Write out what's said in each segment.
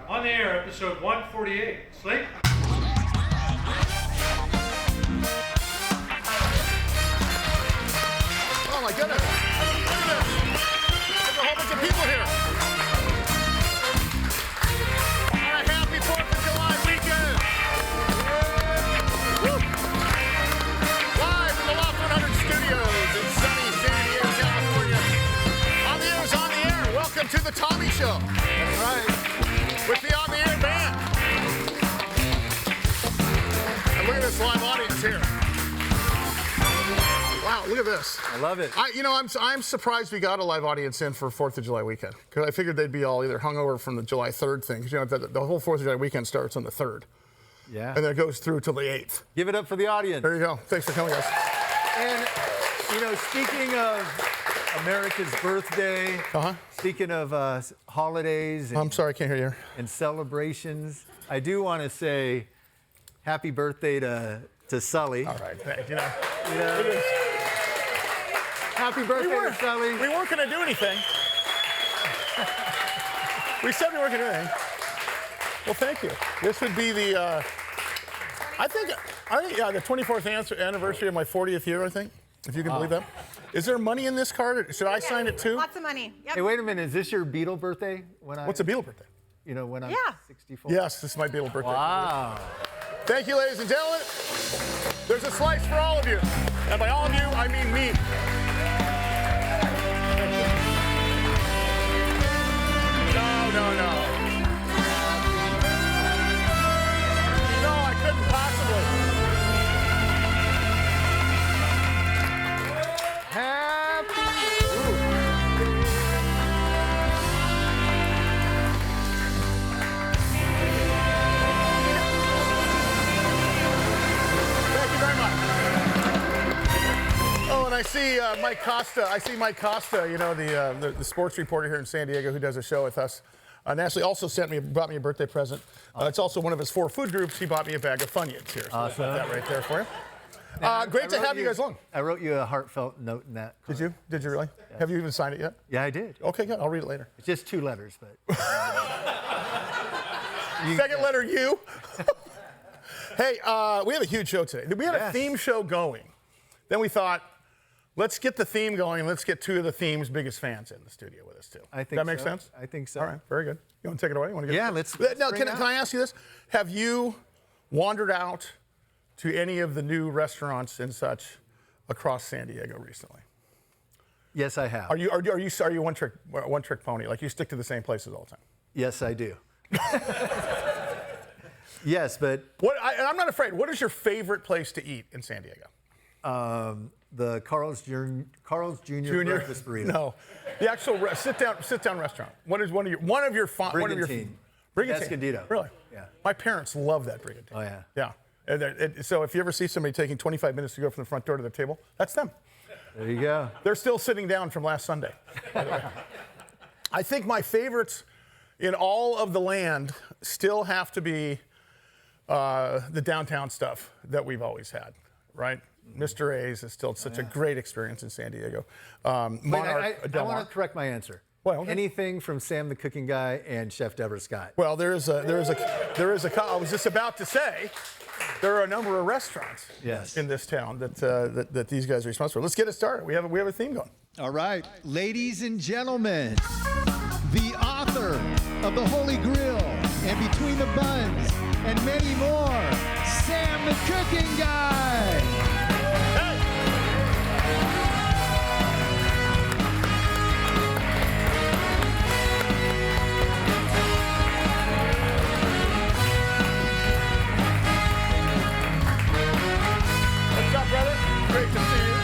On the air, episode 148. Slate? Oh my goodness. Look at this. There's a whole bunch of people here. On a happy 4th of July weekend. Woo. Live from the Loft 100 studios in sunny San Diego, California. On the air is on the air. Welcome to the Tommy Show. That's right. With the On the Air band. And look at this live audience here. Wow, look at this. I love it. I'm surprised we got a live audience in for 4th of July weekend, because I figured they'd be all either hungover from the July 3rd thing, because the whole 4th of July weekend starts on the 3rd. Yeah. And then it goes through till the 8th. Give it up for the audience. There you go. Thanks for coming, guys. And, speaking of America's birthday, speaking of holidays and, I'm sorry, I can't hear you. And celebrations, I do want to say happy birthday to Sully. All right, thank you. Happy birthday, Sully. We weren't going to do anything. We said we weren't going to do anything. Well, thank you. This would be the, I think, the 24th anniversary of my 40th year, I think, if you can believe that. Is there money in this card? Should I sign it too? Lots of money. Yep. Hey, wait a minute. Is this your Beatle birthday? What's a Beatle birthday? When I'm 64? Yes, this is my Beatle birthday. Wow. Thank you, ladies and gentlemen. There's a slice for all of you. And by all of you, I mean me. No. No, I couldn't possibly. Thank you very much. Oh, and I see Mike Costa, the sports reporter here in San Diego who does a show with us. Ashley also brought me a birthday present. It's also one of his 4 food groups. He bought me a bag of Funyuns here. So awesome. I'll put that right there for you. Great to have you guys along. I wrote you a heartfelt note in that card. Did you? Did you really? Yes. Have you even signed it yet? Yeah, I did. Okay, good. I'll read it later. It's just 2 letters, but. Second letter U. Hey, we have a huge show today. We had a theme show going. Then we thought, let's get the theme going, and let's get 2 of the theme's biggest fans in the studio with us, too. I think that make sense? I think so. All right, very good. You want to take it away? Let's Now, can I ask you this? Have you wandered out to any of the new restaurants and such across San Diego recently? Yes, I have. Are you one trick pony? Like you stick to the same places all the time? Yes, I do. Yes, but I'm not afraid. What is your favorite place to eat in San Diego? The Carl's Jr. breakfast burrito. No, the actual sit-down restaurant. What is one of your Brigantine. Escondido. Really? Yeah. My parents love that Brigantine. Oh yeah. Yeah. So if you ever see somebody taking 25 minutes to go from the front door to the table, that's them. There you go. They're still sitting down from last Sunday. I think my favorites in all of the land still have to be the downtown stuff that we've always had, right? Mr. A's is still such a great experience in San Diego. I want to correct my answer. Well, okay. Anything from Sam the Cooking Guy and Chef Deborah Scott. Well, there is a. I was just about to say, there are a number of restaurants in this town that these guys are responsible for. Let's get it started. We have a theme going. All right, ladies and gentlemen, the author of The Holy Grail and Between the Buns and many more, Sam the Cooking Guy. Great to see you.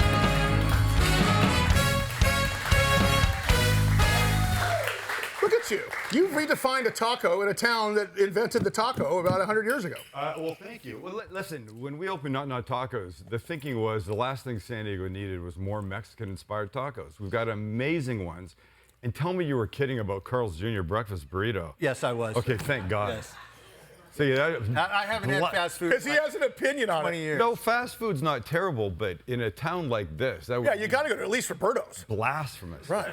Look at you. You've redefined a taco in a town that invented the taco about 100 years ago. Well, thank you. Well, listen, when we opened Not Not Tacos, the thinking was the last thing San Diego needed was more Mexican-inspired tacos. We've got amazing ones. And tell me you were kidding about Carl's Jr. breakfast burrito. Yes, I was. Okay, thank God. Yes. See, I haven't had fast food because he has an opinion on 20 it. years. No, fast food's not terrible, but in a town like this, that would you got to go to at least Roberto's. blasphemous. Right.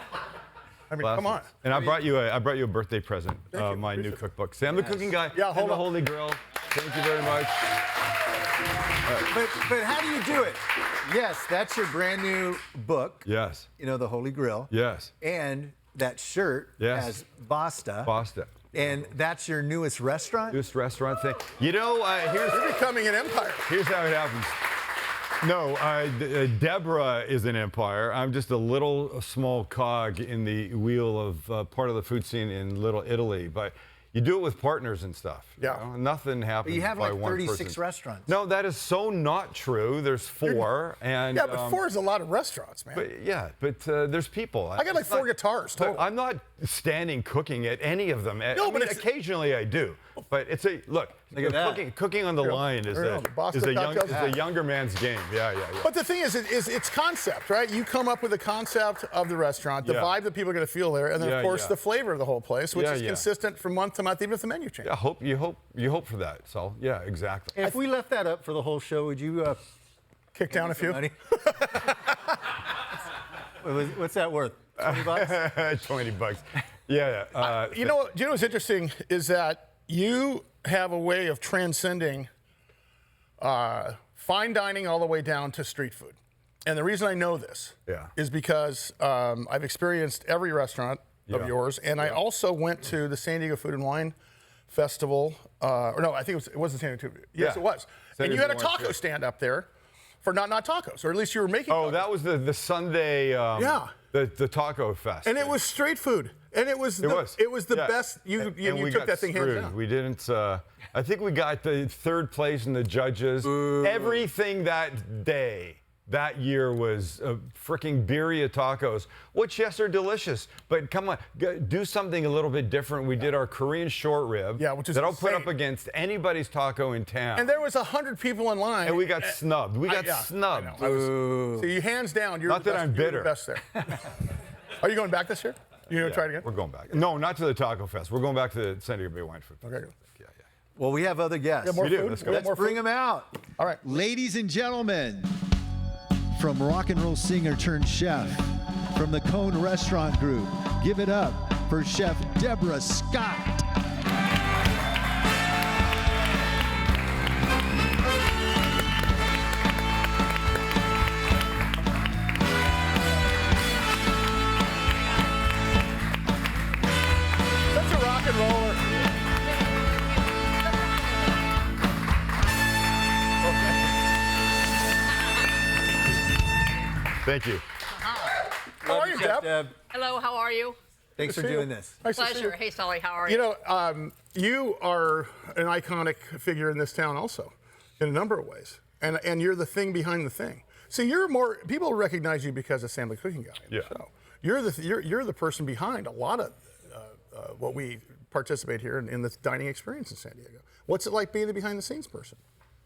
I mean, come on. And I brought you a birthday present, my new cookbook. Sam the Cooking Guy. Yeah, hold and the on. Holy Grill. Thank you very much. But how do you do it? Yes, that's your brand new book. Yes. You know, the Holy Grill. Yes. And that shirt Yes. has Basta. Basta. And that's your newest restaurant? Newest restaurant thing. You know, You're becoming an empire. here's how it happens. No, Deborah is an empire. I'm just a small cog in the wheel of part of the food scene in Little Italy. But you do it with partners and stuff. Yeah. You know? Nothing happens But you have by like one 36 person. restaurants. No, that is so not true. There's 4. And, Yeah, but 4 is a lot of restaurants, man. but there's people. I got like 4 guitars total. I'm not standing cooking at any of them. No, but it's- occasionally I do. But it's a look at that. cooking on the line is There you go. Boston cocktails. a younger man's game. Yeah. But the thing is it's concept, right? You come up with the concept of the restaurant, the Yeah. vibe that people are going to feel there, and then Yeah, of course yeah. the flavor of the whole place, which Yeah, is yeah. consistent from month to month, even if the menu changes. Yeah, you hope for that, Saul. Yeah, exactly. If we left that up for the whole show, would you Kick down a few. money? What's that worth? $20? 20 bucks. Yeah. You know what's interesting is that you have a way of transcending fine dining all the way down to street food. And the reason I know this Yeah. is because I've experienced every restaurant of Yeah. yours, and I also went to the San Diego Food and Wine Festival. Or no, I think it was the San Diego. Yes, Yeah. it was. San And you Diego had a Food and Wine taco Fest. stand up there for not tacos, or at least you were making. Oh, tacos. that was the Sunday. Yeah. The taco fest. And it was street food, and it was the Yeah. best. You And took we got that thing hands screwed. down. We didn't. I think we got the 3rd place in the judges. Everything that year was freaking birria tacos, which yes are delicious, but come on, do something a little bit different. We did our Korean short rib. Yeah, which is that I'll put insane. up against anybody's taco in town. And there was 100 people in line. And we got snubbed. We got Yeah, snubbed. I know. So you hands down, you're Not the that best, I'm you're bitter. the best there. Are you going back this year? You gonna try it again? We're going back. No, not to the taco fest. We're going back to the San Diego Bay Wine Food Fest. Okay. Yeah. Well, we have other guests. More We do. food? Let's go. We got Let's more bring food? them out. All right. Ladies and gentlemen, from rock and roll singer turned chef, from the Cone Restaurant Group, give it up for Chef Deborah Scott. Such a rock and roller. Thank you. How are you, Chef Deb? Hello, how are you? Thanks for see you. doing this. Nice to see Pleasure. you. Hey, Sully, how are you? You know, you are an iconic figure in this town also, in a number of ways. And you're the thing behind the thing. See, you're more, people recognize you because of Sam the Cooking Guy. Yeah. So you're the person behind a lot of what we participate here in the dining experience in San Diego. What's it like being the behind the scenes person?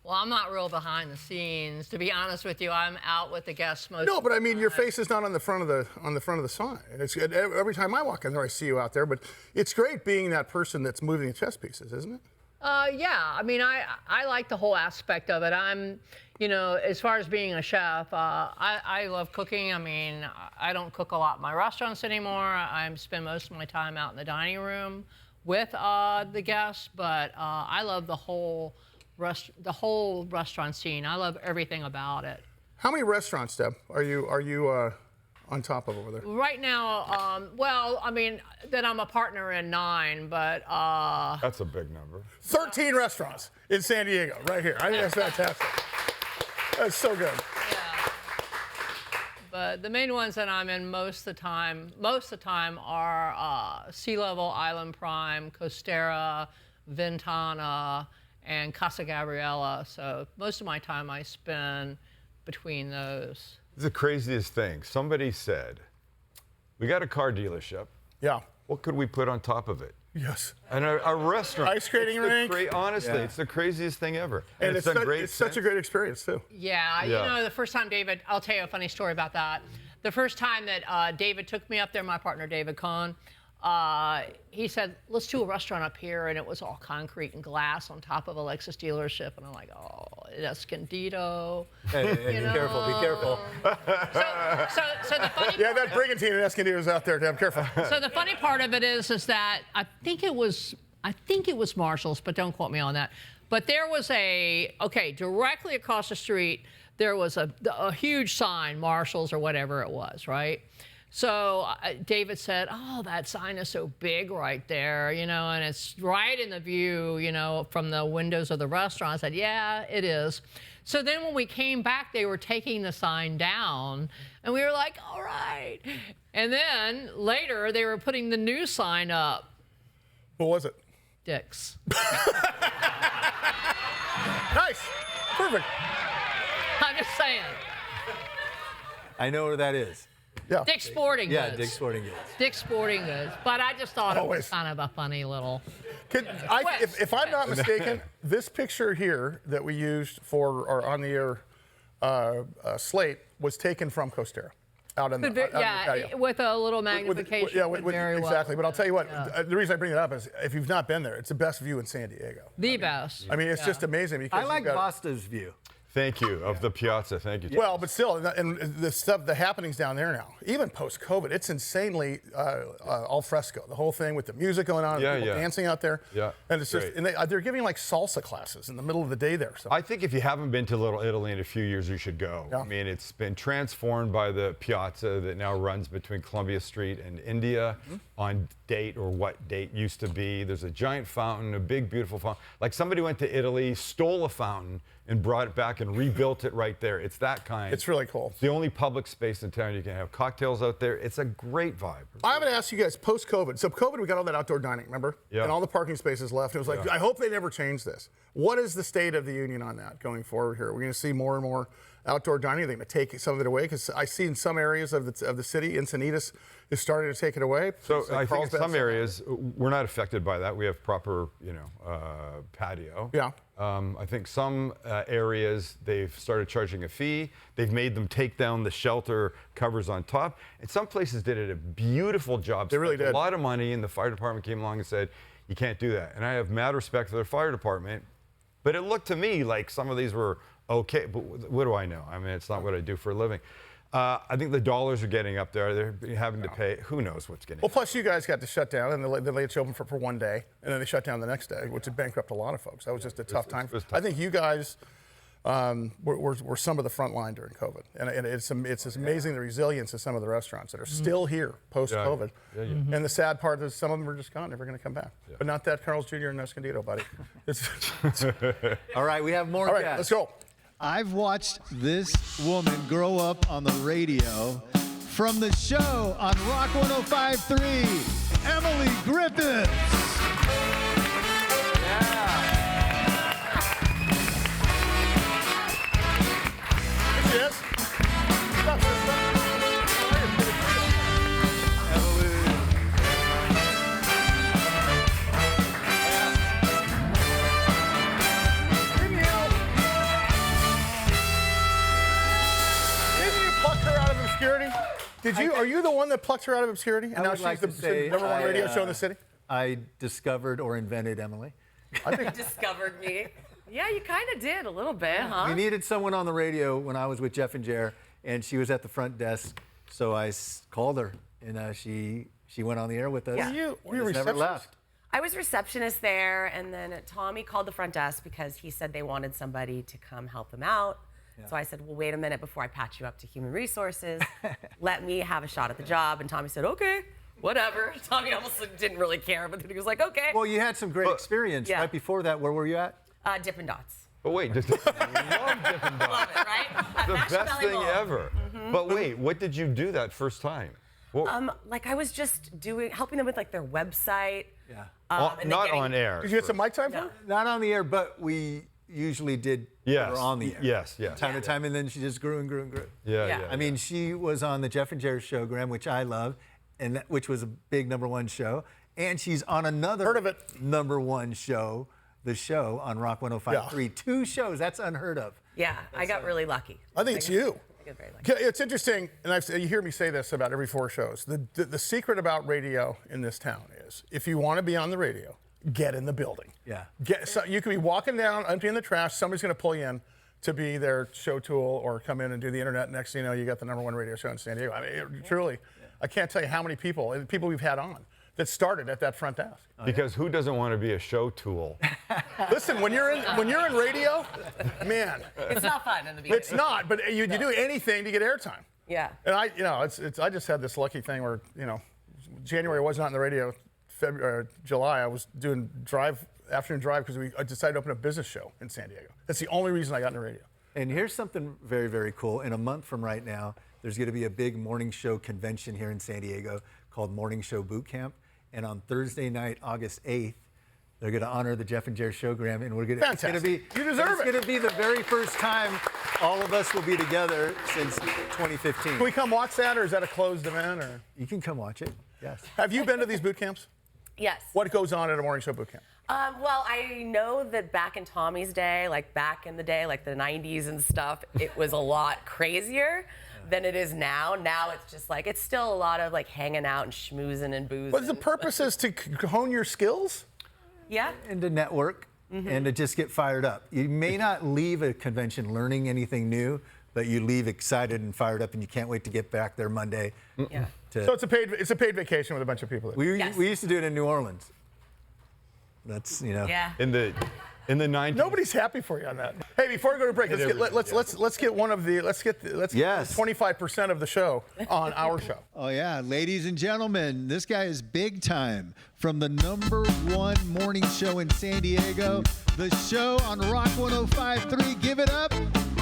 Well, I'm not real behind the scenes. To be honest with you, I'm out with the guests most No, of but the I mean, your time. face is not on the front of the sign. And it's every time I walk in there, I see you out there. But it's great being that person that's moving the chess pieces, isn't it? Yeah, I mean, I like the whole aspect of it. I'm, you know, as far as being a chef, I love cooking. I mean, I don't cook a lot in my restaurants anymore. I spend most of my time out in the dining room with the guests, but I love the whole restaurant scene. I love everything about it. How many restaurants, Deb, are you on top of over there? Right now, well, I mean, that I'm a partner in 9, but That's a big number. 13 restaurants in San Diego, right here. I think that's fantastic. That's so good. yeah. But the main ones that I'm in most of the time are Sea Level, Island Prime, Costera, Ventana, and Casa Gabriela. So most of my time I spend between those. It's the craziest thing. Somebody said, we got a car dealership. Yeah. What could we put on top of it? Yes. And a restaurant. Ice skating rink. Honestly, Yeah. it's the craziest thing ever. And it's done great it's such a since. great experience, too. Yeah, Yeah. you know, the first time David, I'll tell you a funny story about that. The first time that David took me up there, my partner David Kahn, he said, let's do a restaurant up here, and it was all concrete and glass on top of a Lexus dealership, and I'm like, oh, Escondido. Hey, be careful, be careful. So the funny Yeah, that brigantine in Escondido is out there, Deb. Careful. So the funny part of it is that I think it was Marshall's, but don't quote me on that. But there was directly across the street, there was a huge sign, Marshall's or whatever it was, right? So David said, oh, that sign is so big right there, and it's right in the view, from the windows of the restaurant. I said, yeah, it is. So then when we came back, they were taking the sign down, and we were like, all right. And then later, they were putting the new sign up. What was it? Dick's. Nice. Perfect. I'm just saying. I know where that is. Yeah. Dick's Sporting Goods. Yeah, Dick's Sporting Goods. Dick's Sporting Goods. But I just thought it was Always. kind of a funny little... If I'm not mistaken, this picture here that we used for our on-the-air slate was taken from Costera. Out in the patio. With a little magnification. Very exactly. well. But I'll tell you what, the reason I bring it up is if you've not been there, it's the best view in San Diego. The best. I mean, it's just amazing. Because I like Basta's view. Thank you, of the piazza. Thank you. Well, but still, and the stuff, the happenings down there now, even post-COVID, it's insanely al fresco. The whole thing with the music going on, and people dancing out there. Yeah, and it's just, great. and they're giving like salsa classes in the middle of the day there. So. I think if you haven't been to Little Italy in a few years, you should go. Yeah. I mean, it's been transformed by the piazza that now runs between Columbia Street and India on date, or what date used to be. There's a giant fountain, a big, beautiful fountain. Like somebody went to Italy, stole a fountain, and brought it back and rebuilt it right there. It's that kind. It's really cool. It's the only public space in town you can have cocktails out there. It's a great vibe. I haven't asked you guys post-COVID. So COVID, we got all that outdoor dining, remember? Yeah. And all the parking spaces left. It was like, I hope they never change this. What is the state of the union on that going forward here? We're going to see more and more outdoor dining. Are they going to take some of it away? Because I see in some areas of the city, Encinitas is starting to take it away. So It's like I think in Carlsbad, some areas we're not affected by that. We have proper, patio. Yeah. I think some areas they've started charging a fee. They've made them take down the shelter covers on top. And some places did a beautiful job. They really spent did. A lot of money, and the fire department came along and said, you can't do that. And I have mad respect for their fire department. But it looked to me like some of these were okay. But what do I know? I mean, it's not what I do for a living. I think the dollars are getting up there. They're having to pay. Who knows what's getting. Well, plus you guys got to shut down, and they let you open for one day, and then they shut down the next day, which would bankrupt a lot of folks. That was just a tough time. was tough. I think you guys were some of the front line during COVID, and it's amazing the resilience of some of the restaurants that are still here post-COVID. Yeah. And the sad part is some of them are just gone, never going to come back. Yeah. But not that Carl's Jr. and Escondido, buddy. All right, we have more All right, guests. let's go. I've watched this woman grow up on the radio. From the show on Rock 105.3, Emily Griffiths. Yes. Stop, stop. Did you? Are you the one that plucked her out of obscurity? And I now would she's like the to say number one radio show in the city? I discovered or invented Emily. I think Discovered me. Yeah, you kind of did a little bit, huh? We needed someone on the radio when I was with Jeff and Jer, and she was at the front desk. So I called her, and she went on the air with us. Yeah. were you a Just never receptionist? left. I was receptionist there, and then Tommy called the front desk because he said they wanted somebody to come help them out. Yeah. So I said, well, wait a minute before I patch you up to human resources. Let me have a shot at the job. And Tommy said, okay, whatever. Tommy almost didn't really care, but then he was like, okay. Well, you had some great experience. Yeah. Right before that, where were you at? Dippin' Dots. But wait, love Dippin' Dots. Love it, right? At The National best Valley thing Mall. ever. But wait, what did you do that first time? What, Like I was just helping them with like their website. Yeah. And not then getting- on air. Did you get some mic time for No. her? Not on the air, but we usually did Yes. put her on the air. Yes. Time to time, and then she just grew and grew and grew. Yeah. Yeah. I mean, she was on the Jeff and Jerry show, Graham, which I love, and which was a big #1 show. And she's on another Heard of it. #1 show, The Show on Rock 105.3. 2 shows, that's unheard of. Yeah, I got really lucky. I think it's you. get very lucky. It's interesting, and you hear me say this about every 4 shows. The secret about radio in this town is, if you want to be on the radio, get in the building. Yeah. You could be walking down, emptying the trash. Somebody's going to pull you in to be their show tool or come in and do the internet. Next thing you know, you got the #1 radio show in San Diego. I mean, truly, I can't tell you how many people we've had on that started at that front desk. Because who doesn't want to be a show tool? Listen, when you're in radio, man, It's not fun in the beginning. it's not. But you do anything to get airtime. Yeah. And I just had this lucky thing where, January I was not on the radio. July I was doing afternoon drive because I decided to open a business show in San Diego. That's the only reason I got in the radio. And here's something very, very cool. In a month from right now, there's going to be a big morning show convention here in San Diego called Morning Show Boot Camp. And on Thursday night, August 8th, they're going to honor the Jeff and Jer Showgram, and we're going to. Fantastic. It's going to be. You deserve it. It's going to be the very first time all of us will be together since 2015. Can we come watch that, or is that a closed event? Or You can come watch it. Yes. have you been to these boot camps? Yes. What goes on at a morning show boot camp? Well, I know that back in Tommy's day, like back in the day, like the 90s and stuff, it was a lot crazier than it is now. Now it's just like, it's still a lot of like hanging out and schmoozing and boozing. But the purpose is to hone your skills? Yeah. And to network and to just get fired up. You may not leave a convention learning anything new, but you leave excited and fired up, and you can't wait to get back there Monday. Yeah. So it's a paid vacation with a bunch of people. We Yes. used to do it in New Orleans. That's Yeah. In the 90s. Nobody's happy for you on that. Hey, before we go to break, let's get one of the Yes. 25% of the show on our show. Oh, yeah. Ladies and gentlemen, this guy is big time. From the #1 morning show in San Diego, the show on Rock 105.3. Give it up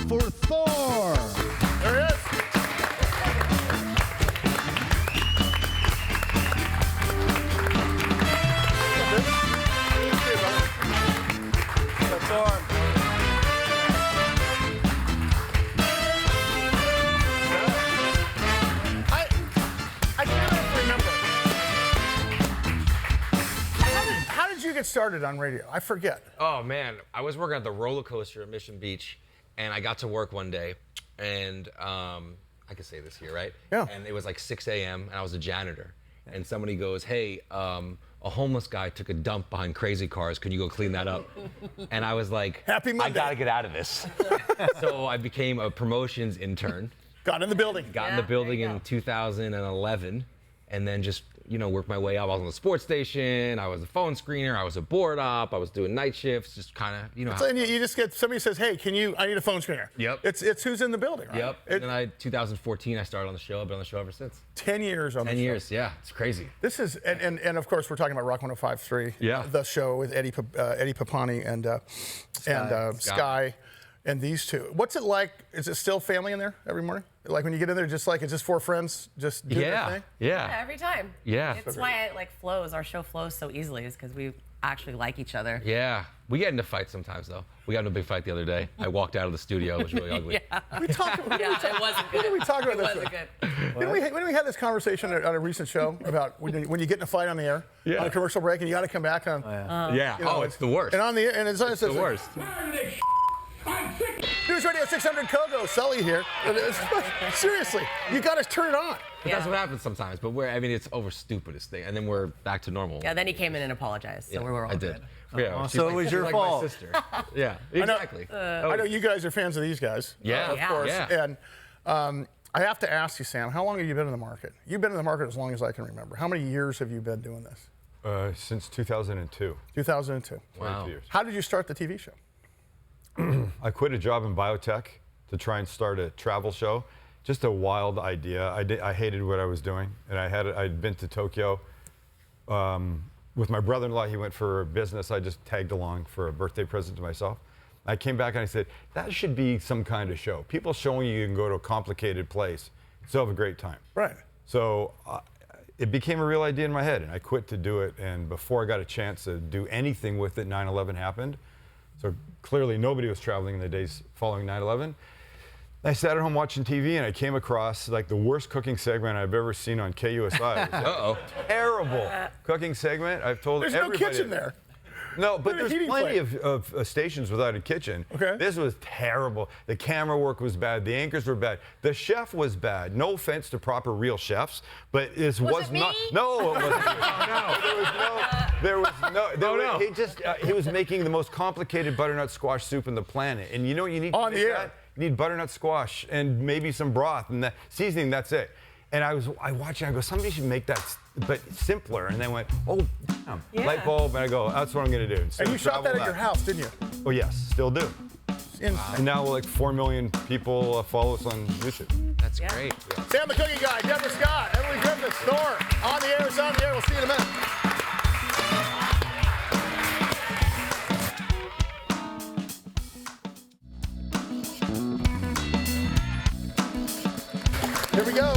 for Thor. There he is. I cannot remember. How did you get started on radio? I forget. Oh man, I was working at the roller coaster at Mission Beach, and I got to work one day, and I can say this here, right? Yeah. And it was like 6 a.m. and I was a janitor, and somebody goes, "Hey, a homeless guy took a dump behind Crazy Cars. Can you go clean that up?" And I was like, Happy Monday. I gotta get out of this. So I became a promotions intern. Got in the building. Got in the Yeah, building there you in go. 2011, and then just worked my way up. I was on the sports station. I was a phone screener. I was a board op. I was doing night shifts. Just kind of So, and you just get somebody says, "Hey, I need a phone screener." Yep. It's who's in the building, right? Yep. And then 2014, I started on the show. I've been on the show ever since. 10 years on the 10 show. years, yeah. It's crazy. This is, and of course, we're talking about Rock 105.3, Yeah. the show with Eddie Papani and Sky, and these two. What's it like? Is it still family in there every morning? Like when you get in there, it's just 4 friends, just do their Yeah. thing? Yeah. Every time. Yeah. It's why it flows. Our show flows so easily, is because we actually like each other. Yeah. We get into fights sometimes, though. We got into a big fight the other day. I walked out of the studio. It was really ugly. Yeah. We talked about Yeah, it wasn't good. When did we talk about It this? wasn't good. When we had this conversation on a recent show about when you get in a fight on the air, Yeah. on a commercial break, and you got to come back on. Yeah. You know, It's the worst. And on the air, and it's the worst. News Radio 600 Kogo, Sully here. Seriously, you got to turn it on. But that's what happens sometimes. But it's over stupidest thing. And then we're back to normal. Yeah, then he came in and apologized, so we were all I did. good. Yeah. so it was your like fault. My sister. Yeah. Exactly. I know you guys are fans of these guys. Yeah. Of Yeah. course. Yeah. And I have to ask you, Sam, how long have you been in the market? You've been in the market as long as I can remember. How many years have you been doing this? Since 2002. 2002. 22 years. How did you start the TV show? I quit a job in biotech to try and start a travel show. Just a wild idea. I hated what I was doing, and I'd been to Tokyo with my brother-in-law. He went for business. I just tagged along for a birthday present to myself. I came back and I said, that should be some kind of show. People showing you can go to a complicated place, still have a great time. Right. So it became a real idea in my head, and I quit to do it. And before I got a chance to do anything with it, 9/11 happened. So clearly nobody was traveling in the days following 9/11. I sat at home watching TV, and I came across like the worst cooking segment I've ever seen on KUSI. It was Uh-oh. terrible cooking segment. I've told There's everybody. no kitchen there. No, but Look at there's the heating plenty plate. of stations without a kitchen. Okay. This was terrible. The camera work was bad. The anchors were bad. The chef was bad. No offense to proper real chefs, but this was it not. me? No, it wasn't. There was no. He was making the most complicated butternut squash soup in the planet. And you know what you need to On make the air. that? You need butternut squash and maybe some broth and that seasoning. That's it. And I watched it. I go, somebody should make that, but simpler. And they went, oh, damn. Yeah. Light bulb. And I go, that's what I'm gonna do. Instead And you of shot that travel at your back. house, didn't you? Oh yes, still do. In And now like 4 million people follow us on YouTube. That's great. Sam the Cooking Guy, Deborah Scott, Emily Griffiths, Thor. On the air, it's on the air. We'll see you in a minute. Here we go.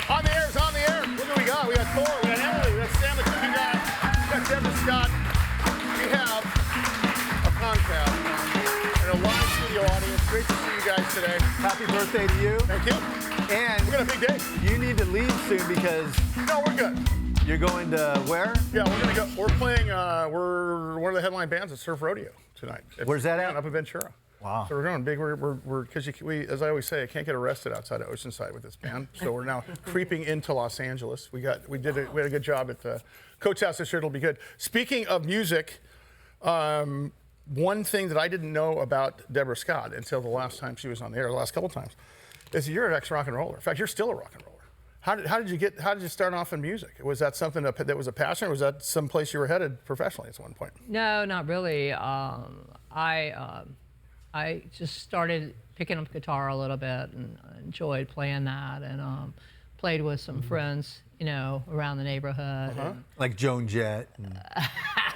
On the air, it's on the air. Look what we got. We got Thor, we got Emily, we got Sam the Cooking Guy, we got Deborah Scott. We have a concast and a live studio audience. Great to see you guys today. Happy birthday to you. Thank you. And We got a big day. you need to leave soon because No, we're good. you're going to where? Yeah, we're gonna go. We're playing. We're one of the headline bands at Surf Rodeo tonight. Where's that at? Up in Ventura. Wow. So we're going big. We're because we, as I always say, I can't get arrested outside of Oceanside with this band. So we're now creeping into Los Angeles. We had a good job at the Coach House this year. It'll be good. Speaking of music, one thing that I didn't know about Deborah Scott until the last time she was on the air, the last couple times, is you're an ex-rock and roller. In fact, you're still a rock and roller. How did you start off in music? Was that something that was a passion, or was that some place you were headed professionally at one point? No, not really. I just started picking up guitar a little bit and enjoyed playing that, and played with some friends, around the neighborhood. and- Like Joan Jett. And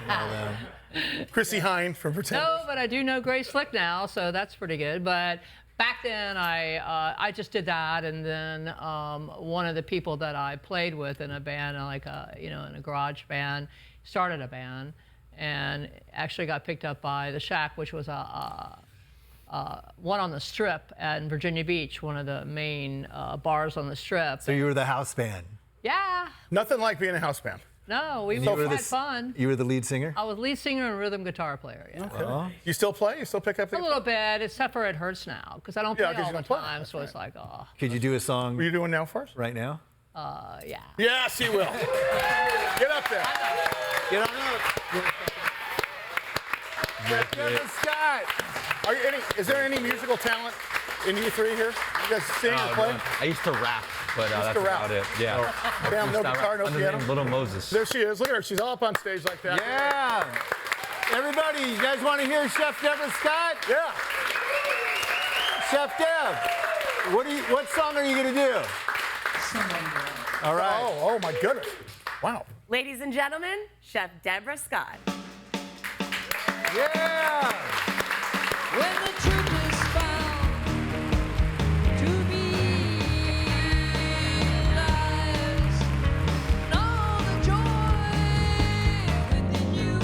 all that. Chrissy Hine from Pretenders. No, but I do know Grace Slick now, so that's pretty good. But back then, I just did that, and then one of the people that I played with in a band, in a garage band, started a band, and actually got picked up by the Shack, which was one on the Strip in Virginia Beach, one of the main bars on the Strip. So you were the house band. Yeah, Nothing like being a house band. no, we You were had the- fun. You were the lead singer? I was lead singer and rhythm guitar player. Yeah. You still play? You still pick up the A little bit, except for it hurts now because I don't play 'cause you all the don't play. time. That's So it's like, oh, Could you do a song What are you doing now for us? right now? yeah. Yes, he will. Get up there. Get on up. Deborah Scott. Is there any musical talent in you three here? You guys sing or play? I used to rap, but that's to rap. about it. Yeah. Damn, no guitar, no Under the piano. name Little Moses. There she is. Look at her. She's all up on stage like that. Yeah. Everybody, you guys want to hear Chef Deborah Scott? Yeah. Chef Deb, what song are you going to do? All right. Oh my goodness. Wow. Ladies and gentlemen, Chef Deborah Scott. Yeah. When the truth is found to be lies, and all the joy within you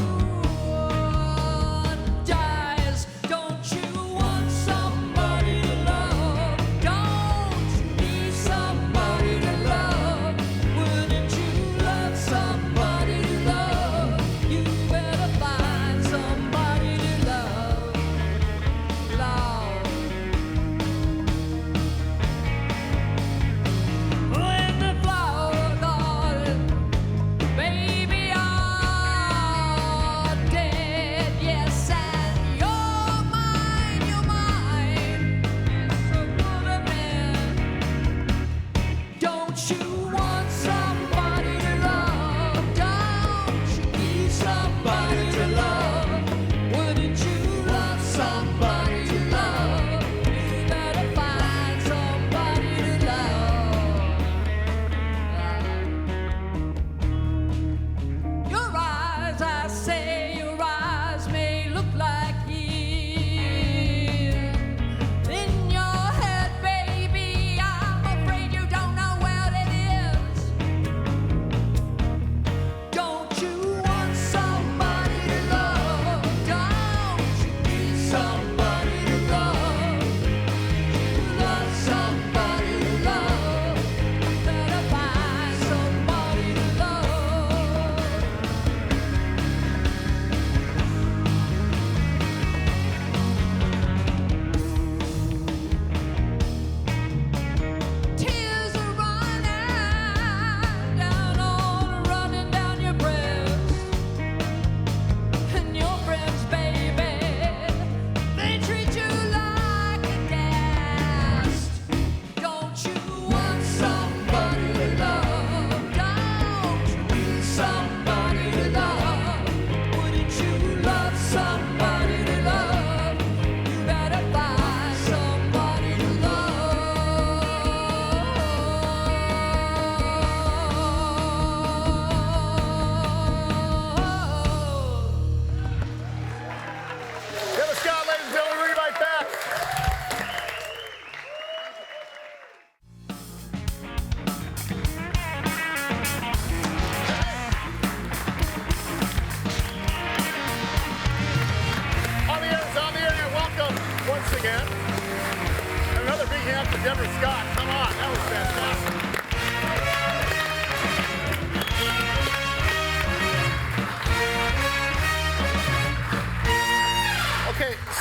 dies. Don't you want somebody to love? Don't you need somebody to love? Wouldn't you love somebody to love? You better find somebody to love.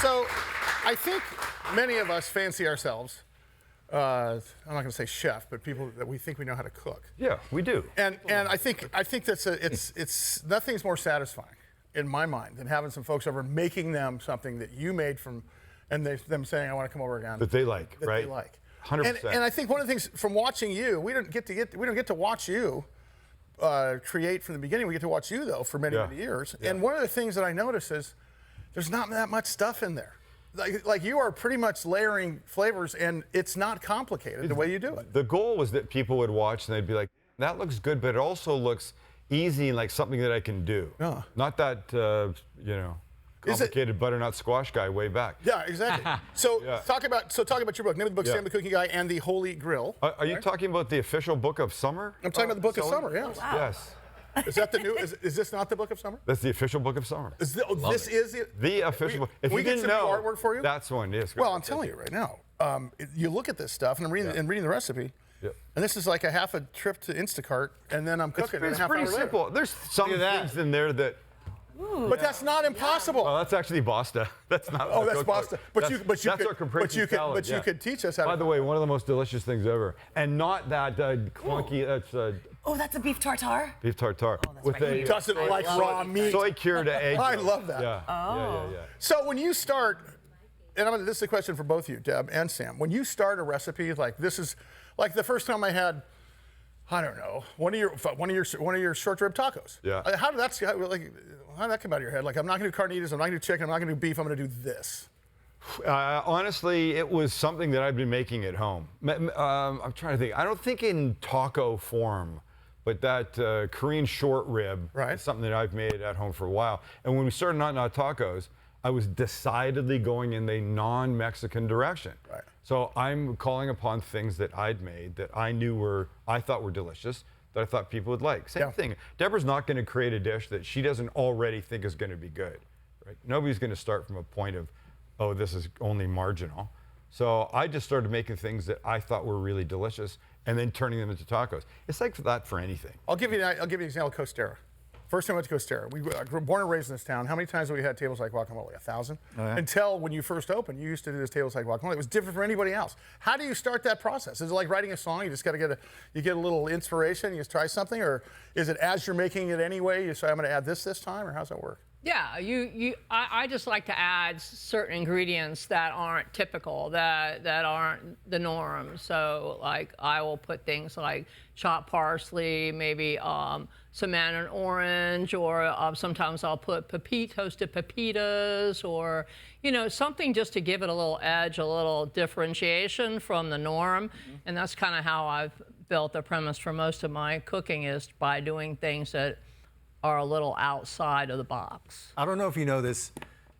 So I think many of us fancy ourselves, I'm not going to say chef, but people that we think we know how to cook. Yeah, we do. And I think that's it's nothing's more satisfying in my mind than having some folks over and making them something that you made from, and them saying I want to come over again. That they like, that right? They like. 100%. And I think one of the things from watching you, we don't get to watch you create from the beginning. We get to watch you though for many years. Yeah. And one of the things that I notice is there's not that much stuff in there. Like you are pretty much layering flavors, and it's not complicated the way you do it. The goal was that people would watch and they'd be like, that looks good, but it also looks easy and like something that I can do. Yeah. Not that, complicated butternut squash guy way back. Yeah, exactly. So talk about your book. Name of the book, Sam the Cooking Guy and the Holy Grill. Are you talking about the official book of summer? I'm talking about the book of summer, yes. Oh, wow. Yes. Is that the new? Is this not the book of summer? That's the official book of summer. Is the official book. If we you get didn't some know, artwork for you? That's one. Yes. Well, I'm telling you right now. You look at this stuff, and I'm reading the recipe, and this is like a half a trip to Instacart, and then I'm cooking. It's a half pretty hour later. simple. There's some things in there that. But that's not impossible. Oh, that's actually Basta. That's not. Oh, that's Basta. But you could teach us how to. By the way, one of the most delicious things ever, and not that clunky. That's a beef tartare? Beef tartare with He doesn't like raw meat. soy cured egg. I love that. Yeah. So when you start, and this is a question for both you, Deb and Sam. When you start a recipe like this, is like the first time I had, I don't know, one of your short rib tacos. Yeah. How did that come out of your head? Like, I'm not going to do carnitas, I'm not going to do chicken, I'm not going to do beef, I'm going to do this. Honestly, it was something that I've been making at home. I'm trying to think. I don't think in taco form, but that Korean short rib is something that I've made at home for a while. And when we started Not Tacos, I was decidedly going in the non-Mexican direction. Right. So I'm calling upon things that I'd made that I thought were delicious, that I thought people would like. Same thing. Deborah's not going to create a dish that she doesn't already think is going to be good. Right? Nobody's going to start from a point of, oh, this is only marginal. So I just started making things that I thought were really delicious and then turning them into tacos. It's like that for anything. I'll give you an example. Costera. First time I went to Costera. We were born and raised in this town. How many times have we had tables like guacamole? 1,000? Oh, yeah. Until when you first opened, you used to do this tables like guacamole. It was different from anybody else. How do you start that process? Is it like writing a song? You just got to get a little inspiration, you just try something? Or is it as you're making it anyway, you say, I'm going to add this time? Or how's that work? Yeah, I just like to add certain ingredients that aren't typical, that aren't the norm. So like I will put things like chopped parsley, maybe some mandarin orange, or sometimes I'll put toasted pepitas, or something just to give it a little edge, a little differentiation from the norm. Mm-hmm. And that's kind of how I've built the premise for most of my cooking, is by doing things that are a little outside of the box. I don't know if you know this,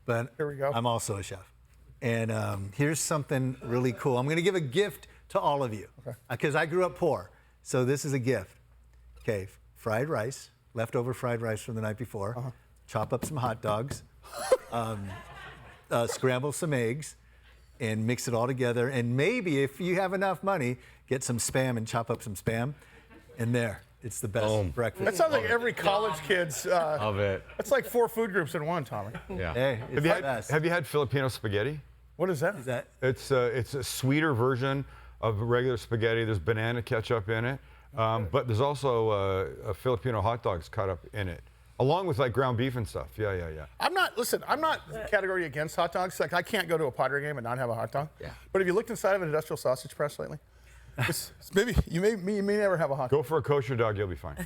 but here we go. I'm also a chef. And here's something really cool. I'm going to give a gift to all of you, because I grew up poor. So this is a gift. Okay, fried rice, leftover fried rice from the night before. Chop up some hot dogs, scramble some eggs, and mix it all together. And maybe if you have enough money, get some Spam and chop up some Spam. And there. It's the best breakfast. That sounds like every college kid's. Love it. That's like 4 food groups in one, Tommy. Yeah. Hey, it's the best. Have you had Filipino spaghetti? What is that? It's a sweeter version of regular spaghetti. There's banana ketchup in it, but there's also a Filipino hot dogs cut up in it, along with like ground beef and stuff. Yeah. I'm not category against hot dogs. Like I can't go to a Padre game and not have a hot dog. Yeah. But have you looked inside of an industrial sausage press lately? Maybe you may never have a hot dog. Go for a kosher dog, you'll be fine.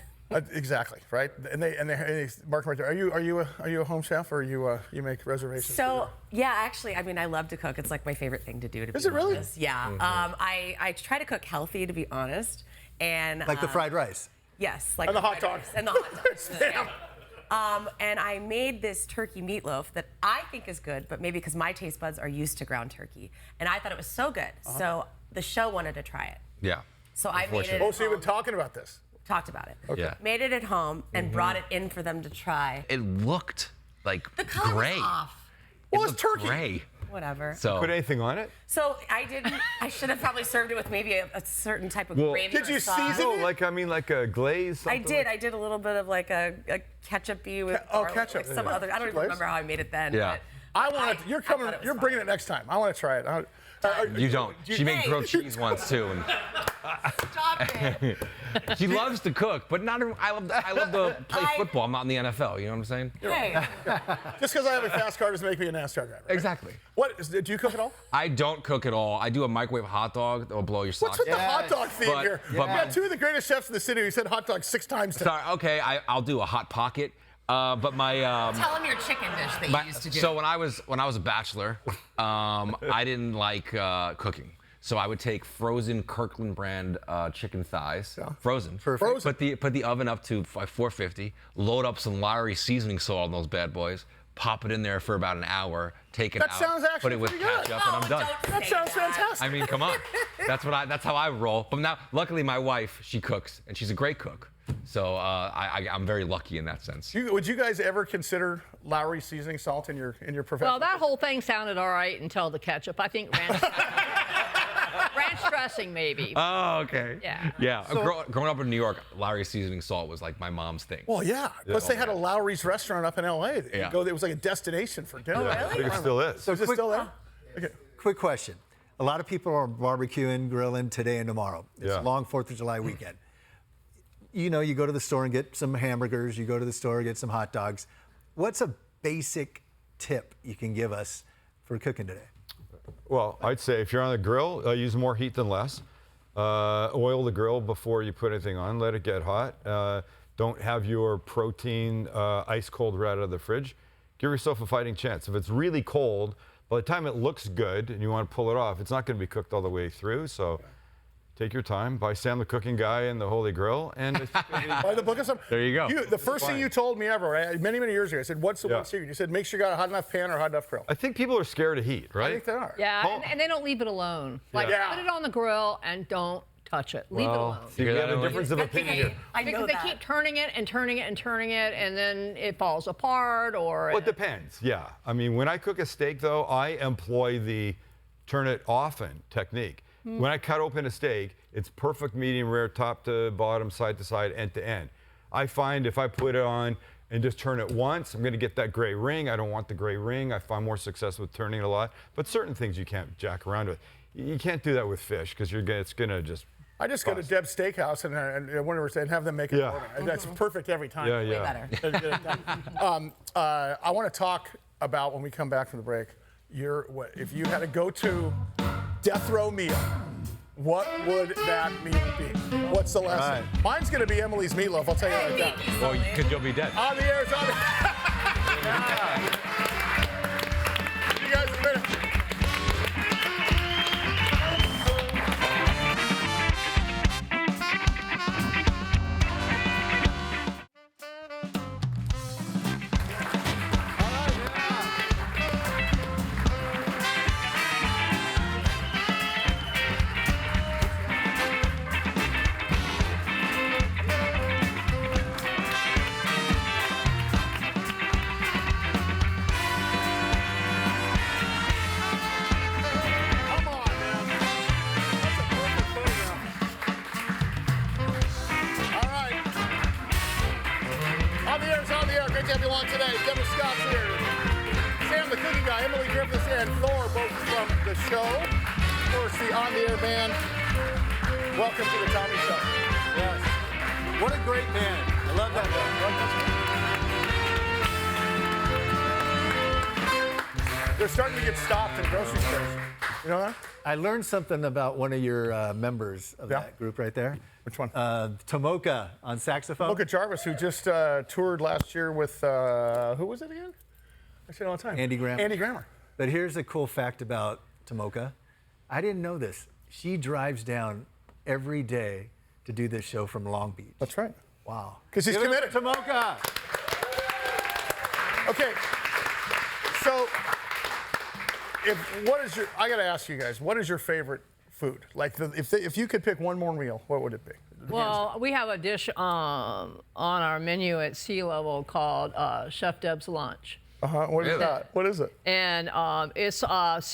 Exactly, right? And they mark right there. Are you a home chef, or you make reservations? So yeah, actually, I mean, I love to cook. It's like my favorite thing to do. To Is it really? honest. Yeah. Mm-hmm. I try to cook healthy, to be honest, and Like the fried rice. Yes, like And the hot fried dogs. rice and the hot dogs. Yeah. And I made this turkey meatloaf that I think is good, but maybe because my taste buds are used to ground turkey, and I thought it was so good. So the show wanted to try it. Yeah. So I made it. Oh, so you've been talking about this? Talked about it. Okay. Yeah. Made it at home and brought it in for them to try. It looked like The color gray. was off. Well, It it's looked turkey. Gray. Whatever. So Put anything on it? So I didn't. I should have probably served it with maybe a certain type of Well, gravy. Did or you sauce. season No, it? like a glaze. I did. I did a little bit of like a ketchup-y with garlic, ketchup. like some other. I don't even Glaze? remember how I made it then. Yeah. I want it. You're coming. You're bringing it next time. I want to try it. You don't. She made grilled cheese once too, and Stop it. she loves to cook. But not. I love to play football. I'm not in the NFL. You know what I'm saying? Hey. Just because I have a fast car doesn't make me a NASCAR driver. Right? Exactly. Do you cook at all? I don't cook at all. I do a microwave hot dog that will blow your socks. What's with the hot dog theme But- here? but We got two of the greatest chefs in the city who said hot dog 6 times today. Sorry. Okay. I'll do a hot pocket. But my Tell him your chicken dish that you used to do. so when I was a bachelor, I didn't like cooking. So I would take frozen Kirkland brand chicken thighs, frozen. Perfect. Put the oven up to 450. Load up some Lowry seasoning salt on those bad boys. Pop it in there for about an hour. Take it That out. sounds actually put it with pretty good. ketchup, and I'm done. That sounds fantastic. I mean, come on. That's how I roll. But now, luckily, my wife, she cooks, and she's a great cook. So I'm very lucky in that sense. Would you guys ever consider Lowry seasoning salt in your profession? Well, that whole thing sounded all right until the ketchup. I think ranch dressing maybe. Oh, okay. Yeah. Yeah. Growing up in New York, Lowry seasoning salt was like my mom's thing. Well, yeah. Plus, they had a Lowry's restaurant up in L.A. It was like a destination for dinner. I think it still is. So is it still there? Okay. Quick question. A lot of people are barbecuing, grilling today and tomorrow. It's a long 4th of July weekend. You know, you go to the store and get some hamburgers. You go to the store and get some hot dogs. What's a basic tip you can give us for cooking today? Well, I'd say if you're on the grill, use more heat than less. Oil the grill before you put anything on. Let it get hot. Don't have your protein ice cold right out of the fridge. Give yourself a fighting chance. If it's really cold, by the time it looks good and you want to pull it off, it's not going to be cooked all the way through. So take your time. Buy Sam the Cooking Guy and the Holy Grill. And Buy the book of some. There you go. The first thing you told me ever, right, many years ago, I said, "What's the one secret?" You said, "Make sure you got a hot enough pan or a hot enough grill." I think people are scared of heat, right? I think they are. Yeah, and they don't leave it alone. Like, put it on the grill and don't touch it. Leave it alone. You have a difference of opinion here. I know Because they keep turning it and turning it and turning it, and then it falls apart or... Well, it depends, yeah. I mean, when I cook a steak, though, I employ the turn it often technique. When I cut open a steak, it's perfect medium rare, top to bottom, side to side, end to end. I find if I put it on and just turn it once, I'm going to get that gray ring. I don't want the gray ring. I find more success with turning it a lot. But certain things you can't jack around with. You can't do that with fish because it's going to just... I just go to Deb's Steakhouse and have them make it for me. That's perfect every time. Yeah, Way better. I want to talk about, when we come back from the break, if you had to go to death row meal, what would that meal be? What's the lesson? Mine's going to be Emily's meatloaf, I'll tell you like that. Well, because you'll be dead. On the air, it's on the You guys in a minute. Come on, man. That's a perfect program. All right. On the air, it's on the air. Great to have you along today. Deborah Scott's here. Sam the Cooking Guy, Emily Griffiths, and Thor, both from the show. Of course, the On the Air band. Welcome to the Tommy Show. Yes. What a great man. I love that man. They're starting to get stopped in grocery stores. You know that? I learned something about one of your members of that group right there. Which one? Tomoka on saxophone. Mocha Jarvis, who just toured last year with, who was it again? I say it all the time. Andy Grammer. Andy Grammer. But here's a cool fact about Tomoka. I didn't know this. She drives down every day to do this show from Long Beach. That's right. Wow. Because he's Give it up committed. for Tomoka. Okay. So, I got to ask you guys, what is your favorite food? Like, if you could pick one more meal, what would it be? Well, we have a dish on our menu at Sea Level called Chef Deb's Lunch. What is that? What is it? And it's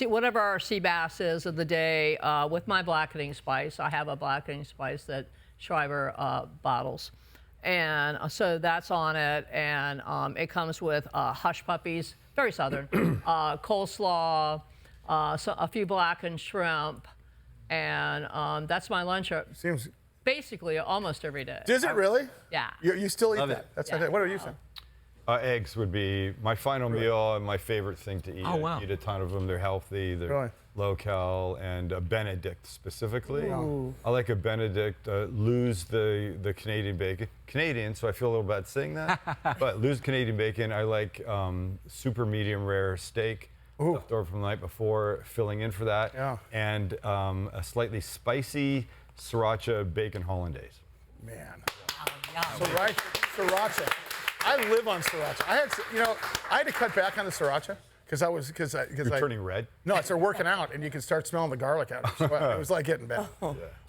whatever our sea bass is of the day with my blackening spice. I have a blackening spice that Shriver bottles. And so that's on it, and it comes with hush puppies, very southern, coleslaw, so a few blackened shrimp, and that's my lunch Seems. basically almost every day. Is it really? Yeah. You still eat Love that? it. That's Yeah. fantastic. What are you saying? Eggs would be my final meal and my favorite thing to eat. Oh, wow. I eat a ton of them. They're healthy. They're Really? low cal, and a Benedict specifically. I like a Benedict. Lose the Canadian bacon. Canadian, so I feel a little bad saying that. But lose Canadian bacon. I like super medium rare steak. Left over from the night before, filling in for that. Yeah. And a slightly spicy sriracha bacon hollandaise. Man. Yum. Sriracha. I live on sriracha. I had to cut back on the sriracha because You're turning red. No, I started working out and you can start smelling the garlic out of your sweat. It was like getting bad.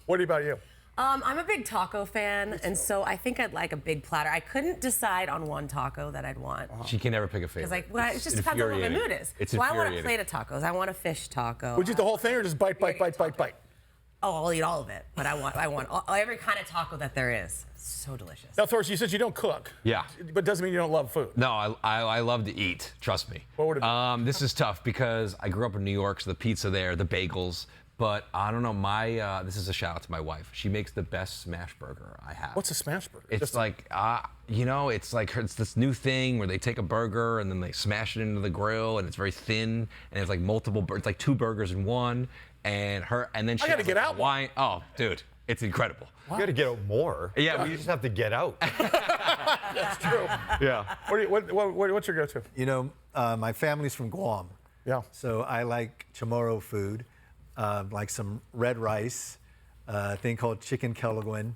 What about you? I'm a big taco fan, and so I think I'd like a big platter. I couldn't decide on one taco that I'd want. She can never pick a favorite. Because it just depends on what my mood is. It's so I want a infuriating. plate of tacos. I want a fish taco. Would you eat the whole thing or just bite? Oh, I'll eat all of it, but I want every kind of taco that there is. It's so delicious. Now, Thor, you said you don't cook. Yeah. But doesn't mean you don't love food. No, I love to eat. Trust me. What would it be? This is tough because I grew up in New York, so the pizza there, the bagels. But I don't know. This is a shout out to my wife. She makes the best smash burger I have. What's a smash burger? It's Just- like, it's this new thing where they take a burger and then they smash it into the grill and it's very thin and it's like it's like 2 burgers in one. And then she I gotta has get like out a wine. Oh, dude, it's incredible. You got to get out more. Yeah, you just have to get out. That's true. Yeah. What's your go-to? You know, my family's from Guam. Yeah. So I like Chamorro food, like some red rice, a thing called chicken kelaguen,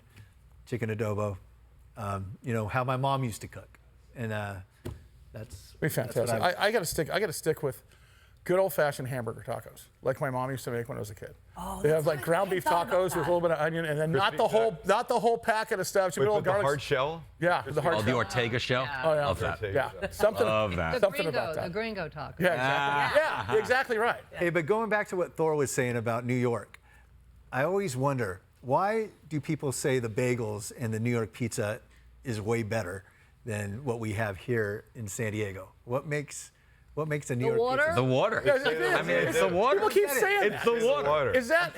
chicken adobo. How my mom used to cook, and that's Be that's what fantastic. I- I got to stick with good old-fashioned hamburger tacos, like my mom used to make when I was a kid. Oh, They that's have like right. ground I beef thought about tacos with a little bit of onion, and then not the whole packet of stuff. She put a little With the garlic. hard shell? Yeah, the hard Oh, the shell. Ortega shell. Oh, yeah. Love that. Yeah, something. Love that. The Something gringo, about that. the gringo taco. Yeah, exactly. Yeah, you're exactly right. Hey, but going back to what Thor was saying about New York, I always wonder, why do people say the bagels and the New York pizza is way better than what we have here in San Diego? What makes a New York water? pizza? The water. Yeah, it is. I mean, it's the water. People keep saying It's that. the water. Is that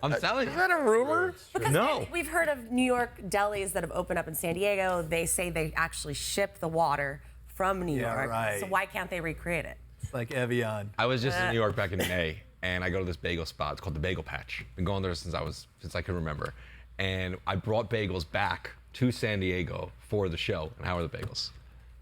I'm telling you. a rumor? Because No. we've heard of New York delis that have opened up in San Diego. They say they actually ship the water from New Yeah, York. right. So why can't they recreate it? Like Evian. I was just in New York back in May, and I go to this bagel spot. It's called the Bagel Patch. Been going there since I can remember. And I brought bagels back to San Diego for the show. And how are the bagels?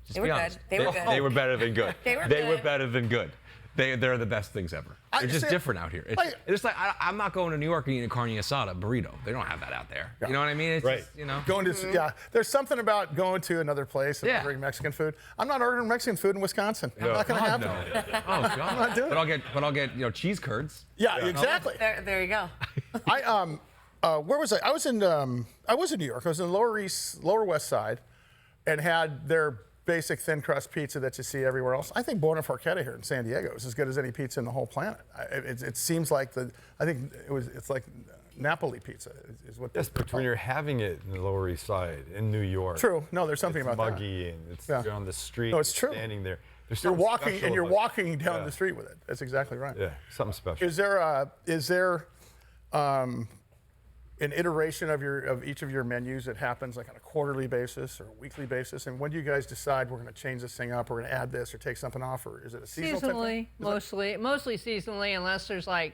Just They be were honest. good. They were good. They were better than good. They were were good. better than good. They're the best things ever. I They're just see- different out here. It's like I'm not going to New York and eating a carne asada burrito. They don't have that out there. You know what I mean? It's Right. just, you know. Going to yeah, there's something about going to another place and Yeah. ordering Mexican food. I'm not ordering Mexican food in Wisconsin. No. Not gonna God, happen. no. Oh God. not doing But I'll get cheese curds. Yeah, exactly. There you go. Where was I? I was in New York. I was in Lower West Side, and had their basic thin crust pizza that you see everywhere else. I think Buona Forchetta here in San Diego is as good as any pizza in the whole planet. It seems like it's like Napoli pizza is what. Yes, but when you're having it in the Lower East Side, in New York. True. No, there's something it's about muggy and it's Yeah. you're on the street. No, it's true. Standing there. There's You're something walking special and you're about it. walking down Yeah. the street with it. That's exactly right. Yeah, something special. Is there an iteration of each of your menus that happens like on a quarterly basis or a weekly basis? And when do you guys decide we're going to change this thing up, we're going to add this or take something off, or is it a seasonal type thing? Seasonally, mostly seasonally, unless there's like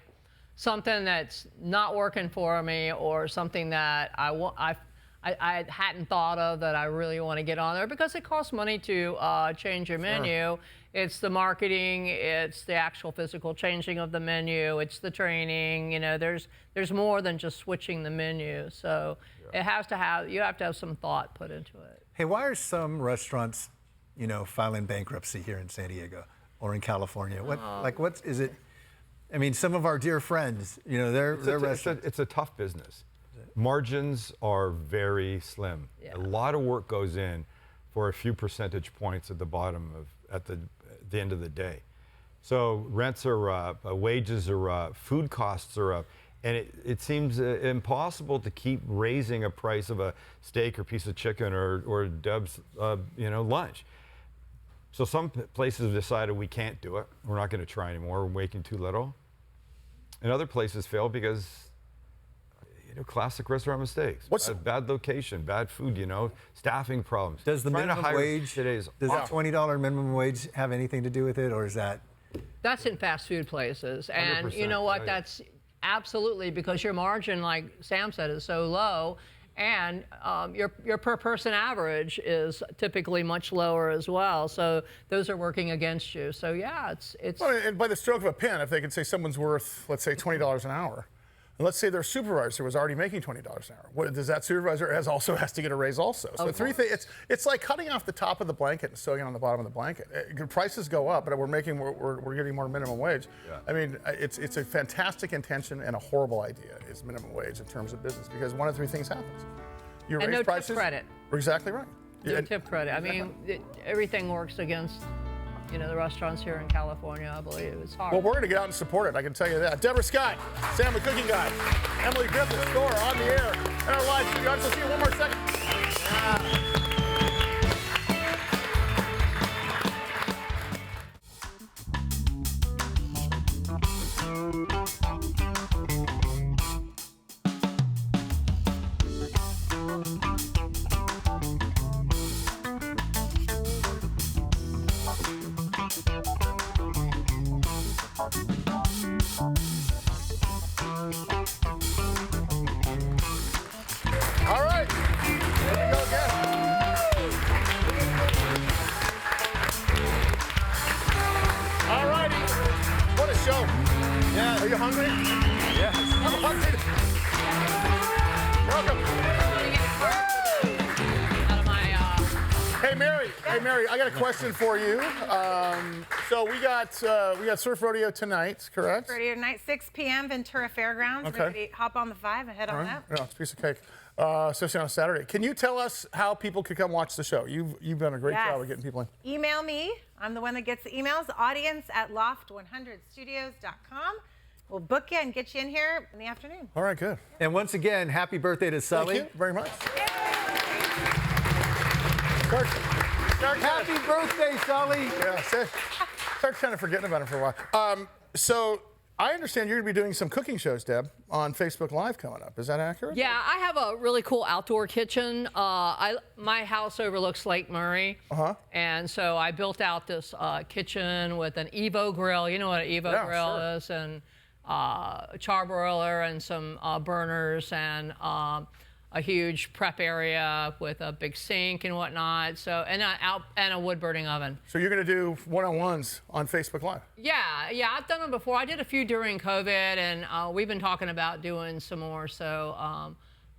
something that's not working for me or something that I hadn't thought of that I really want to get on there, because it costs money to change your menu. It's the marketing, it's the actual physical changing of the menu, it's the training. You know, there's more than just switching the menu. So you have to have some thought put into it. Hey, why are some restaurants, filing bankruptcy here in San Diego or in California? What is it? I mean, some of our dear friends, their restaurants. It's a tough business. Margins are very slim. Yeah. A lot of work goes in for a few percentage points at the bottom at the end of the day. So rents are up, wages are up, food costs are up, And it seems impossible to keep raising a price of a steak or piece of chicken or Deb's lunch. So some places have decided we can't do it. We're not going to try anymore. We're making too little. And other places fail because classic restaurant mistakes. Bad location, bad food, staffing problems. Does the Trying to minimum hire wage, today's does the $20 minimum wage have anything to do with it, or is that? That's in fast food places. And you know what? right. That's absolutely because your margin, like Sam said, is so low. And your per person average is typically much lower as well. So those are working against you. So yeah, it's. Well, and by the stroke of a pen, if they could say someone's worth, let's say, $20 an hour, and let's say their supervisor was already making $20 an hour. What does that supervisor has to get a raise also? So three things. It's like cutting off the top of the blanket and sewing it on the bottom of the blanket. Prices go up, but we're getting more minimum wage. Yeah. I mean, it's a fantastic intention and a horrible idea is minimum wage in terms of business because one of three things happens. You And raise no prices. tip credit. We're exactly right. No tip credit. I mean, everything works against the restaurants here in California. I believe it's hard. Well, we're going to get out and support it. I can tell you that. Deborah Scott, Sam the Cooking Guy, Emily Griffiths, Thor on the air in our live studio. I'll just see you one more second. All right. Here we go again. All righty. What a show. Yeah. Are you hungry? Yes. I'm hungry. Welcome. Out of my, Hey, Mary, I got a question for you. So we got surf rodeo tonight, correct? Rodeo tonight, 6 p.m. Ventura Fairgrounds. Okay. Everybody hop on the 5 and head on up. Yeah, it's a piece of cake. Especially on a Saturday. Can you tell us how people could come watch the show? You've done a great job of getting people in. Email me. I'm the one that gets the emails. audience@loft100studios.com. We'll book you and get you in here in the afternoon. All right, good. And once again, happy birthday to Sully. Thank you very much. Happy birthday, Sully. Yeah, start kind of forgetting about him for a while. So I understand you're going to be doing some cooking shows, Deb, on Facebook Live coming up. Is that accurate? yeah, I have a really cool outdoor kitchen. My house overlooks Lake Murray. And so I built out this kitchen with an Evo grill. You know what an Evo grill is? And a charbroiler and some burners and a huge prep area with a big sink and whatnot. So and a wood burning oven. So you're going to do one-on-ones on Facebook Live? Yeah, I've done them before. I did a few during COVID, and we've been talking about doing some more. So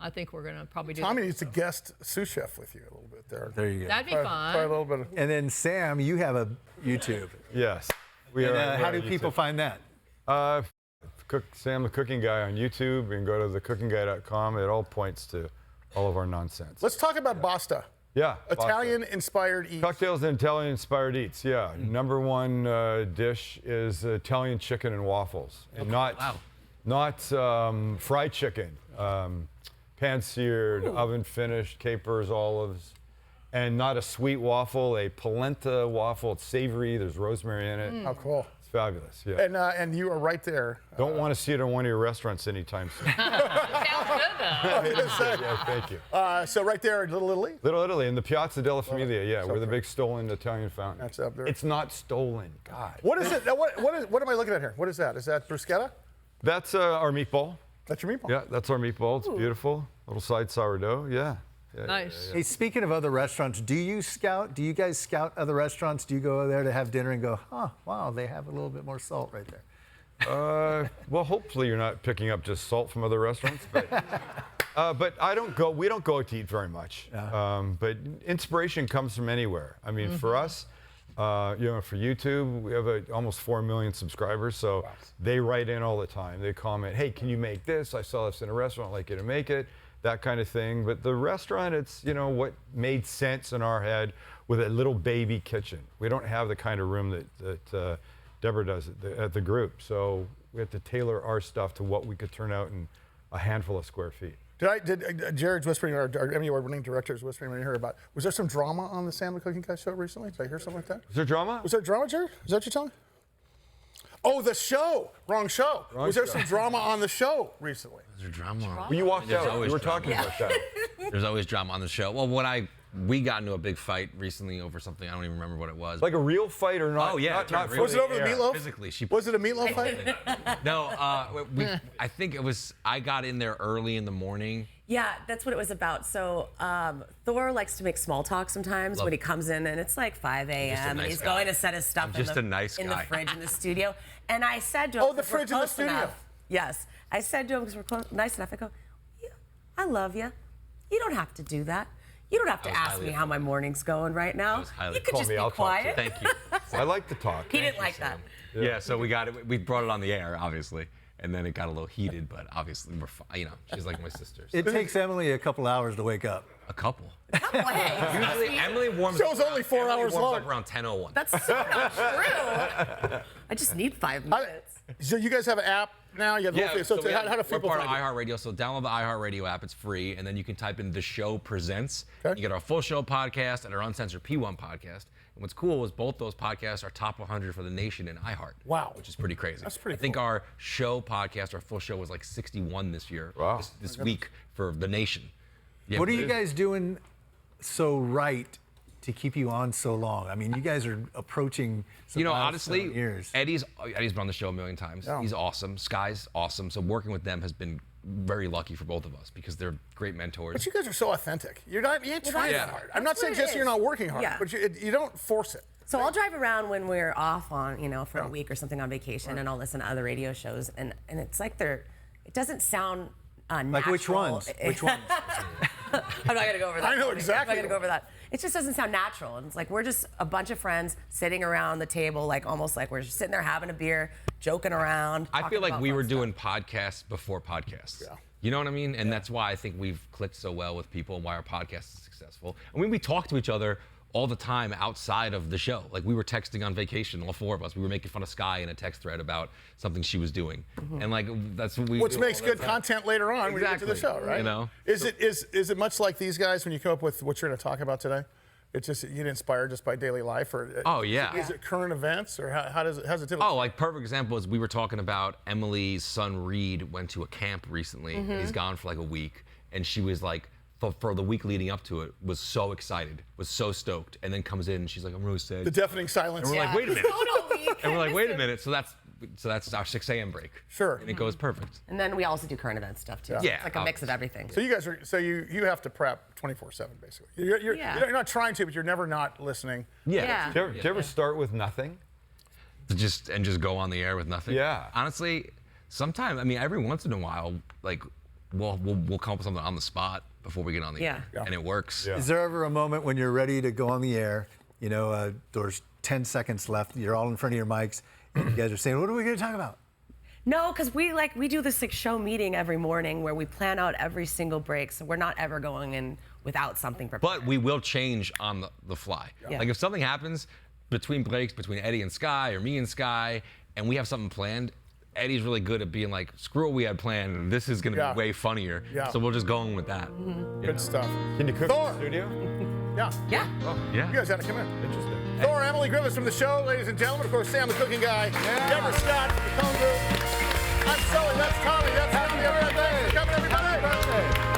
I think we're going to probably do. Tommy needs to guest sous chef with you a little bit there. There you go. That'd be Try fun. a little bit of. And then Sam, you have a YouTube. Yes. We And, are. how do people find that? Sam the Cooking Guy on YouTube and go to thecookingguy.com. It all points to all of our nonsense. Let's talk about Basta. Yeah. Italian-inspired eats. Cocktails and Italian-inspired eats. Yeah. Number one dish is Italian chicken and waffles, and not fried chicken, pan-seared, oven-finished, capers, olives, and not a sweet waffle, a polenta waffle. It's savory. There's rosemary in it. How cool. It's fabulous. Yeah. And you are right there. Don't want to see it in one of your restaurants anytime soon. Sounds good though. Yeah, thank you. So right there, Little Italy. Little Italy in the Piazza della Famiglia. Yeah, we're the big stolen Italian fountain. That's up there. It's not stolen. God. What is it? What am I looking at here? What is that? Is that bruschetta? That's our meatball. That's your meatball. Yeah, that's our meatball. It's beautiful. Little side sourdough. Yeah. Nice. Hey, speaking of other restaurants, do you guys scout other restaurants? Do you go there to have dinner and go, wow, they have a little bit more salt right there? Well, hopefully you're not picking up just salt from other restaurants, but we don't go to eat very much. But inspiration comes from anywhere. I mean, for us, for YouTube, we have almost 4 million subscribers, so they write in all the time. They comment, hey, can you make this? I saw this in a restaurant, I'd like you to make it, that kind of thing. But the restaurant, it's, what made sense in our head with a little baby kitchen. We don't have the kind of room that Deborah does at the group. So we had to tailor our stuff to what we could turn out in a handful of square feet. Did Jared's whispering, our Emmy Award-winning director is whispering when you heard about, was there some drama on the Sam the Cooking Guy show recently? Did I hear something like that? Was there drama? Was there drama, Jared? Is that what you're telling me? Oh, the show. Wrong show. Was there some drama on the show recently? Is there drama? Well, you walked There's out. always We were drama. talking about that. There's always drama on the show. Well, we got into a big fight recently over something. I don't even remember what it was. Like a real fight or not? Oh, yeah, Not real. Was it over the meatloaf? Physically, Was it a meatloaf fight? No, I think it was. I got in there early in the morning. Yeah, that's what it was about. So Thor likes to make small talk sometimes when he comes in, and it's like 5 a.m. and he's going to set his stuff I'm just a nice in the guy. fridge in the studio. And I said to him, Oh, the 'cause we're fridge in the close studio. enough. Yes, I said to him because we're nice enough. I go, yeah, I love you. You don't have to do that. You don't have to ask me how my morning's going right now. You could Call just me, be I'll talk to you. quiet. Thank you. I like to talk. He didn't like that. Yeah, so we got it. We brought it on the air, obviously, and then it got a little heated. But obviously, we're fine. You know, she's like my sister. So. It takes Emily a couple hours to wake up. A couple. Hey, Usually, Emily warms. Show's only 4 hours warms long. up around 10:01. that's so not true. I just need 5 minutes. So you guys have an app now? You have Yeah, so we how have- do we're people part of find it? iHeartRadio, so download the iHeartRadio app. It's free, and then you can type in The Show Presents. Okay. You get our full show podcast and our Uncensored P1 podcast. And what's cool is both those podcasts are top 100 for the nation in iHeart. Wow. Which is pretty crazy. That's pretty I think cool. our show podcast, our full show, was like 61 this year. Wow. This week for the nation. Yeah, What are you guys doing so right to keep you on so long? I mean, you guys are approaching some You know, milestone honestly, years. Eddie's been on the show a million times. Yeah. He's awesome. Sky's awesome. So working with them has been very lucky for both of us because they're great mentors. But you guys are so authentic. You ain't trying that's- hard. I'm not that's saying what it just you're is. not working hard, Yeah. but you don't force it. So I'll drive around when we're off on, for a week or something on vacation, and I'll listen to other radio shows, and it's like it doesn't sound natural. Like which ones? Which ones? I'm not gonna go over that. I know I'm exactly. not gonna go over that. It just doesn't sound natural, and it's like we're just a bunch of friends sitting around the table, like almost like we're just sitting there having a beer, joking around. I feel talking like about we fun were stuff. doing podcasts before podcasts. Yeah. You know what I mean? And that's why I think we've clicked so well with people and why our podcast is successful. I mean, we talk to each other all the time outside of the show. Like we were texting on vacation, all 4 of us. We were making fun of Sky in a text thread about something she was doing. And like that's what we Which do makes all the good time. content later on when you get to the show, Exactly. right? You know? Is it much like these guys when you come up with what you're going to talk about today? It's just you get inspired just by daily life, or Oh, yeah. Is it current events, or how's it typically? Oh, like perfect example is we were talking about Emily's son Reed went to a camp recently. And he's gone for like a week, and she was like, for the week leading up to it, was so excited, was so stoked, and then comes in and she's like, I'm really sad. The deafening silence. And we're like, wait a minute. Totally. And we're like, wait a minute. So that's our 6 a.m. break. Sure. And it goes perfect. And then we also do current event stuff too. Yeah. It's like a mix of everything. So you guys are you have to prep 24/7 basically. You're not trying to, but you're never not listening. Yeah. Do you ever start with nothing? Just go on the air with nothing. Yeah. Honestly, sometimes, I mean, every once in a while, like we'll come up with something on the spot before we get on the air, and it works. Yeah. Is there ever a moment when you're ready to go on the air? There's 10 seconds left. You're all in front of your mics, and you guys are saying, "What are we going to talk about?" No, because we do this show meeting every morning where we plan out every single break, so we're not ever going in without something prepared. But we will change on the fly. Yeah. Like if something happens between breaks, between Eddie and Sky or me and Sky, and we have something planned, Eddie's really good at being like, screw what we had planned. This is going to be way funnier. Yeah. So we'll just go in with that. Good stuff. Can you cook Thor. in the studio? Yeah. Yeah. Oh, You yeah. guys got to come in. Interesting. Thor and Emily Griffiths from the show, ladies and gentlemen. Of course, Sam the Cooking Guy. Deborah Scott from the Cone Group. I'm Sully. That's Tommy. That's Emily. Thanks for coming, everybody.